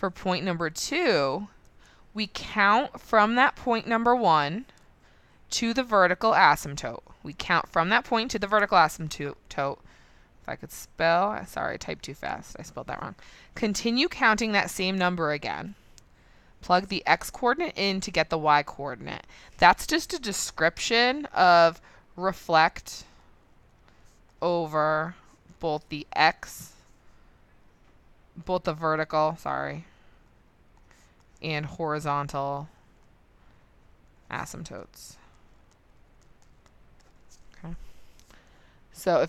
For point number 2, we count from that point number 1 to the vertical asymptote. We count from that point to the vertical asymptote. If I could spell, sorry, I typed too fast. I spelled that wrong. Continue counting that same number again. Plug the x-coordinate in to get the y-coordinate. That's just a description of reflect over both the vertical, and horizontal asymptotes. Okay. So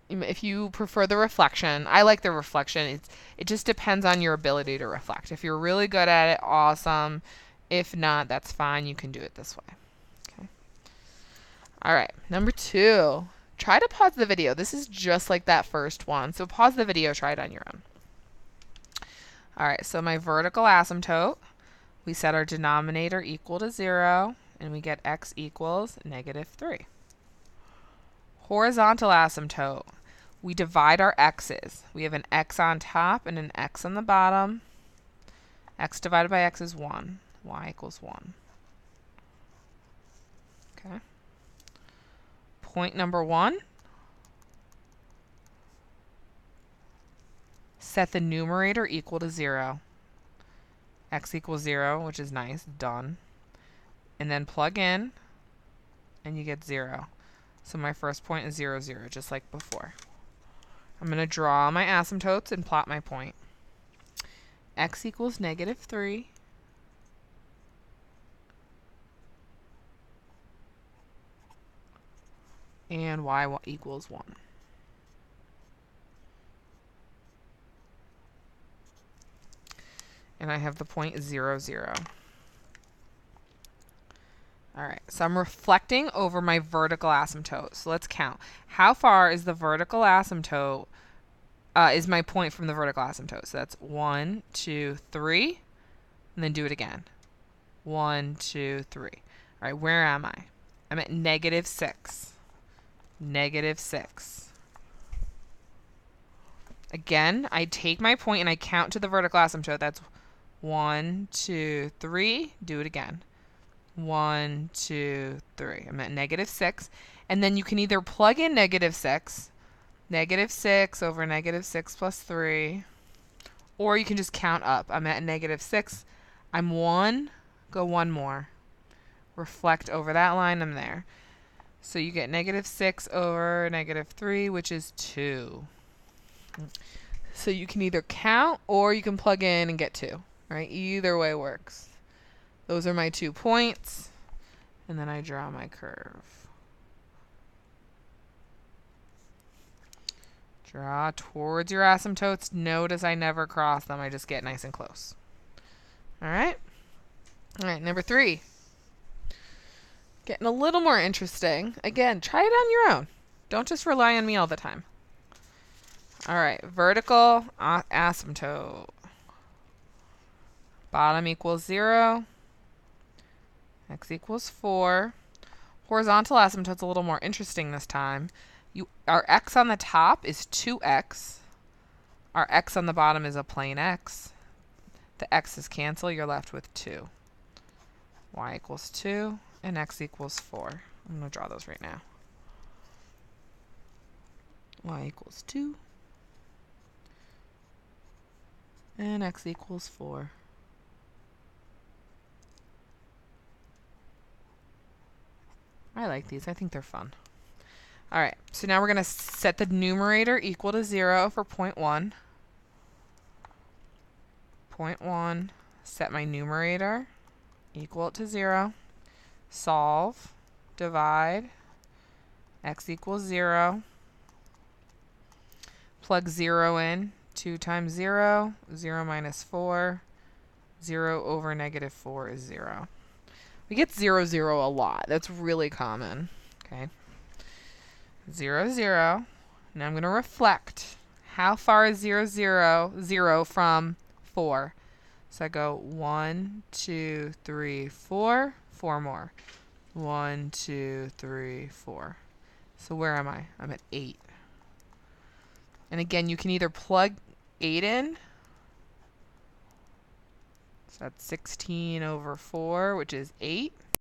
if you prefer the reflection, I like the reflection. It just depends on your ability to reflect. If you're really good at it, awesome. If not, that's fine. You can do it this way. Okay. All right, number 2. Try to pause the video. This is just like that first one. So pause the video, try it on your own. All right, so my vertical asymptote, we set our denominator equal to 0, and we get x equals -3. Horizontal asymptote, we divide our x's. We have an x on top and an x on the bottom. X divided by x is 1. Y equals 1. Okay. Point number 1, set the numerator equal to 0. X equals 0, which is nice, done. And then plug in, and you get 0. So my first point is 0, 0, just like before. I'm going to draw my asymptotes and plot my point. X equals -3. And y equals 1. And I have the point 0, 0. All right, so I'm reflecting over my vertical asymptote. So let's count. How far is the vertical asymptote, is my point from the vertical asymptote? So that's 1, 2, 3, and then do it again. 1, 2, 3. All right, where am I? I'm at -6. -6. Again, I take my point and I count to the vertical asymptote. That's 1, 2, 3. Do it again. 1, 2, 3. I'm at -6. And then you can either plug in -6, -6 over -6 plus 3, or you can just count up. I'm at -6. I'm 1. Go 1 more. Reflect over that line. I'm there. So you get -6 over -3, which is 2. So you can either count or you can plug in and get 2. Right? Either way works. Those are my 2 points. And then I draw my curve. Draw towards your asymptotes. Notice I never cross them. I just get nice and close. All right? All right, number 3. Getting a little more interesting. Again, try it on your own. Don't just rely on me all the time. All right, vertical asymptote. Bottom equals 0. X equals 4. Horizontal asymptote's a little more interesting this time. Our x on the top is 2x. Our x on the bottom is a plain x. The x's cancel. You're left with 2. Y equals 2. And x equals 4. I'm going to draw those right now. Y equals 2. And x equals 4. I like these. I think they're fun. All right, so now we're going to set the numerator equal to 0 for point 1. Point 1, set my numerator, equal it to 0. Solve, divide, x equals 0. Plug 0 in. 2 times 0, 0 minus 4. 0 over -4 is 0. We get 0, 0 a lot. That's really common. Okay. 0, 0. Now I'm going to reflect. How far is 0, 0, 0 from 4? So I go 1, 2, 3, 4. 4 more. 1, 2, 3, 4. So where am I? I'm at 8. And again, you can either plug 8 in That's 16 over 4, which is 8.